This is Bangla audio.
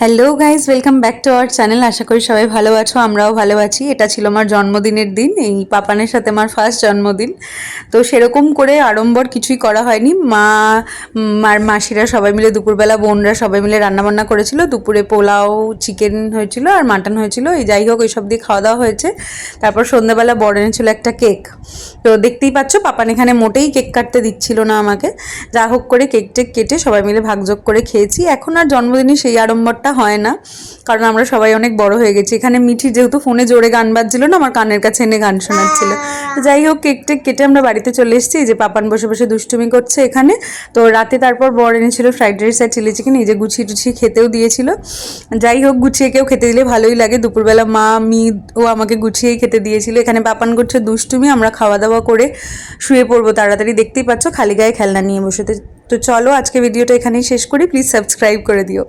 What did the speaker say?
Hello guys, welcome back to our channel. আশা করি সবাই ভালো আছো, আমরাও ভালো আছি। এটা ছিল আমার জন্মদিনের দিন, এই পাপানের সাথে আমার ফার্স্ট জন্মদিন। তো সেরকম করে আড়ম্বর কিছুই করা হয়নি। আর মাসিরা সবাই মিলে দুপুরবেলা, বোনরা সবাই মিলে রান্নাবান্না করেছিল। দুপুরে পোলাও, চিকেন হয়েছিল আর মাটন হয়েছিল। এই যাই হোক, এইসব দিয়ে খাওয়া দাওয়া হয়েছে। তারপর সন্ধ্যাবেলা বর এনেছিল একটা কেক। তো দেখতেই পাচ্ছ, পাপান এখানে মোটেই কেক কাটতে দিচ্ছিল না আমাকে। যা হোক করে কেক টেক কেটে সবাই মিলে ভাগযোগ করে খেয়েছি। এখন আর জন্মদিনে সেই আড়ম্বরটা হয় না, কারণ আমরা সবাই অনেক বড় হয়ে গেছি। এখানে মিঠি যেহেতু ফোনে জোরে গান বাজছিল না, আমার কানের কাছে এনে গান শোনাচ্ছিল। যাই হোক, কেক টেক কেটে আমরা বাড়িতে চলে এসেছি। যে পাপান বসে বসে দুষ্টুমি করছে এখানে। তো রাতে তারপর বর এনেছিল ফ্রাইড রাইস আর চিলি চিকেন, এই যে গুছিয়ে টুছিয়ে খেতেও দিয়েছিল। যাই হোক, গুছিয়ে কেউ খেতে দিলে ভালোই লাগে। দুপুরবেলা ও আমাকে গুছিয়েই খেতে দিয়েছিল। এখানে পাপান করছে দুষ্টুমি, আমরা খাওয়া দাওয়া করে শুয়ে পড়বো তাড়াতাড়ি। দেখতেই পাচ্ছ খালি গায়ে খেলনা নিয়ে বসে। তো চলো, আজকে ভিডিওটা এখানেই শেষ করি। প্লিজ সাবস্ক্রাইব করে দিও।